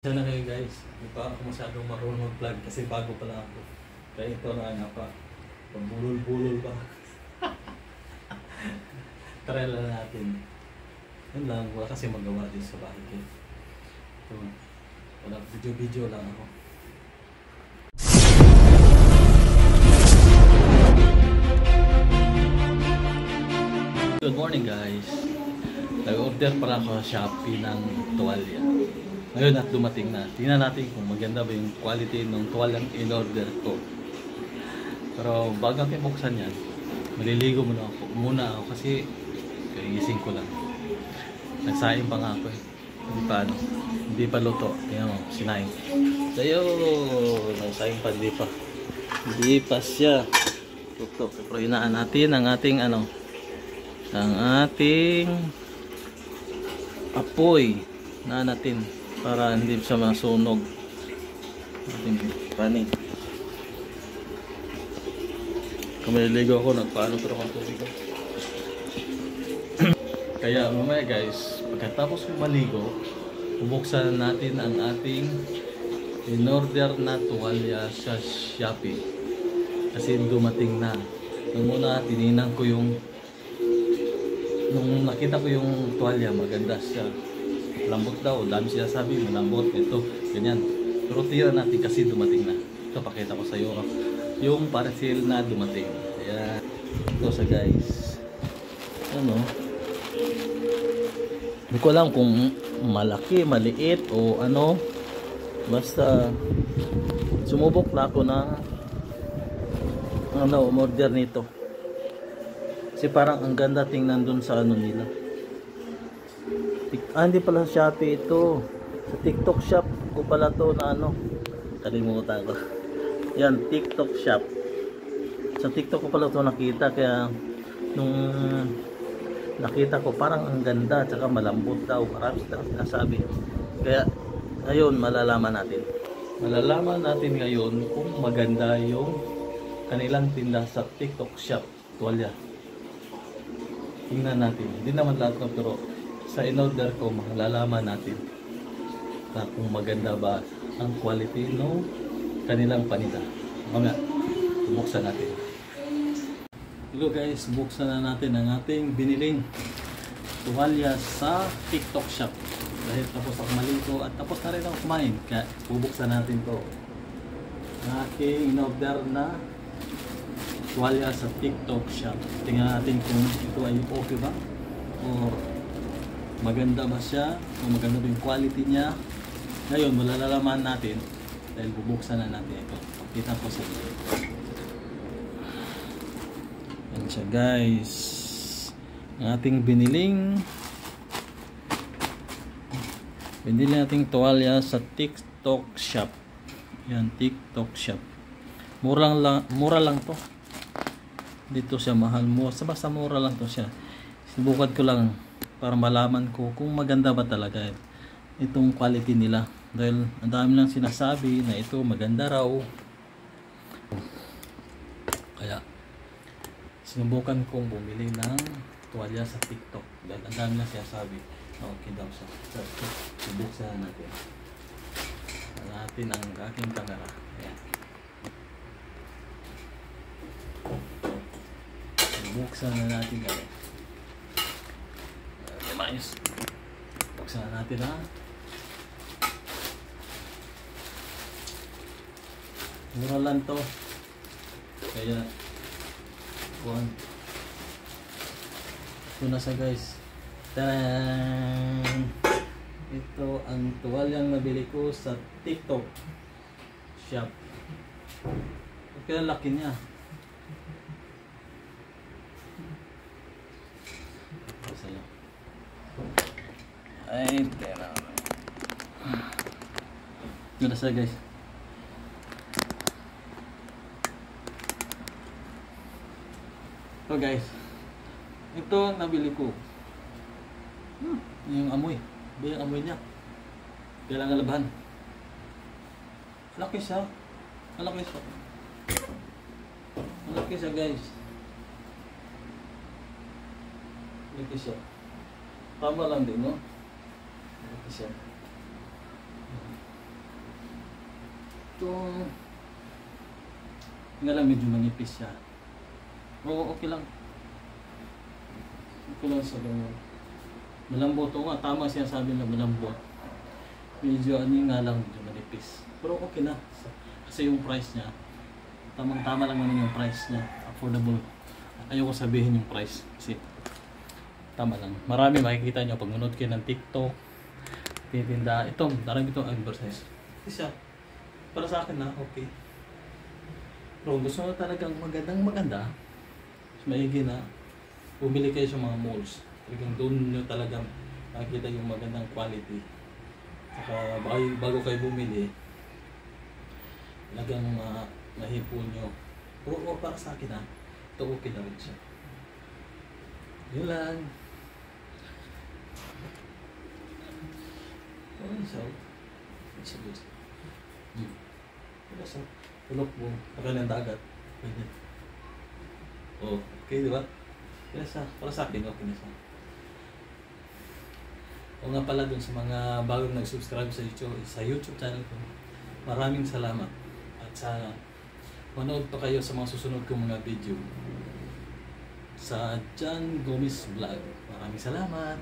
Sana kayo guys, hindi pa ako masyadong marunong mag-vlog kasi bago pa lang ako. Kaya ito na nga pa, pambulol-bulol pa. Try lang natin. Yun lang, wala kasi magawa din sa bahay ko. Ito, wala, video-video lang ako. Good morning guys. Nag-order para ako sa Shopee ng tuwalya. Ngayon at dumating na. Tingnan natin kung maganda ba yung quality ng tuwalyang in-order ko. Pero bago natin buksan yan, maliligo muna ako kasi kagising ko lang. Nagsaing pa nga ako eh. Hindi pa luto. Tingnan mo, sinaing. Sayo! Nagsaing pa, hindi pa. Hindi pa siya. Luto. Pero hinaan natin ang ating apoy na natin para hindi siya masunog ating panig. Kung maliligo ako, nagpaano pero kung tubig ko. Kaya mamaya guys, pagkatapos kong maligo, bubuksan natin ang ating in-order na tuwalya sa Shopee kasi dumating na. Nung muna tininan ko nung nakita ko yung tuwalya, maganda siya, lambot daw, dami siya sabi, malambot, ito, ganyan. Pero tira natin kasi dumating na. Ito, pakita ko sa iyo yung parcel na dumating. Ayan. Ito sa guys. Ano? Hindi ko alam kung malaki, maliit, o ano. Basta, sumubok na ako ng umorder nito. Kasi parang ang ganda tingnan dun sa ano nila. Hindi pala sa Shopee ito. Sa TikTok shop ko pala to na kalimutan ko. Yan, TikTok shop. Sa TikTok ko pala to nakita, kaya nung nakita ko parang ang ganda, tsaka malambot daw. Marami silang sinasabi. Kaya ngayon malalaman natin. Malalaman natin ngayon kung maganda yung kanilang tinda sa TikTok shop. Tuwalya. Tingnan natin. Hindi naman lahat ng pero sa in-order ko, malalaman natin na kung maganda ba ang quality ng kanilang panida. Mamaya, buksan natin. Hello guys, buksan na natin ang ating biniling tuwalya sa TikTok shop. Dahil tapos ako maligo at tapos na rin ako kumain. Kaya bubuksan natin to. Ang aking in-order na tuwalya sa TikTok shop. Tingnan natin kung ito ay okay ba o maganda ba siya, kung maganda ba yung quality niya. Ngayon, malalaman natin dahil bubuksan na natin ito. Kita po sa inyo. Yan siya guys. Ang ating binili nating tuwalya sa TikTok shop. Yan, TikTok shop. Mura lang to. Dito siya mahal mo. Basta mura lang to siya. Sinubukan ko lang para malaman ko kung maganda ba talaga itong quality nila, dahil ang dami lang sinasabi na ito maganda raw. Kaya sinubukan kong bumili ng tuwalya sa TikTok dahil ang dami lang sinasabi okay daw siya. So, subuksan natin ang aking camera. Ayan. Subuksan na natin guys. Ayos. Buksan na natin ha. Mura lang to. Kaya ito na sa guys. Taran! Ito ang tuwalyang nabili ko sa TikTok shop. Kaya laki niya. Ay, tera. Ito na siya guys. Ito guys. Ito ang nabili ko. Yung amoy. Yung amoy niya. Kailangan labahan. Malaki siya. Malaki siya. Malaki siya guys. Malaki siya. Tama lang din, no? Malaki siya. Ito, nga lang medyo manipis siya. Oo, okay lang. Okay lang sa ganyan. Malambot. Oo nga, tama siya sabi na malambot. Medyo ano nga lang, medyo manipis. Pero okay na. Kasi yung price niya, tamang-tama lang naman yung price niya. Affordable. Ayoko sabihin yung price. Kasi tama lang. Marami makikita nyo pag manood kayo ng TikTok. Titinda. Ito, marami itong advertise. Kasi siya, para sa akin na, okay. Pero gusto mo talagang maganda, maigi na, bumili kayo sa mga malls. Talagang doon nyo talagang makikita yung magandang quality. Saka bago kayo bumili, talagang mahipon nyo. Pero para sa akin ha, ito okay na rin siya. Yun lang. Ano siya? It's a good. Wala sa tulok mo, baka ng dagat. Pwede. Oh, okay, di ba? Kaya para sa akin, okay na siya. O nga pala dun sa mga bagong nag-subscribe sa YouTube channel ko, maraming salamat. At sana manood pa kayo sa mga susunod kong mga video sa John Gomez Vlog. Maraming salamat.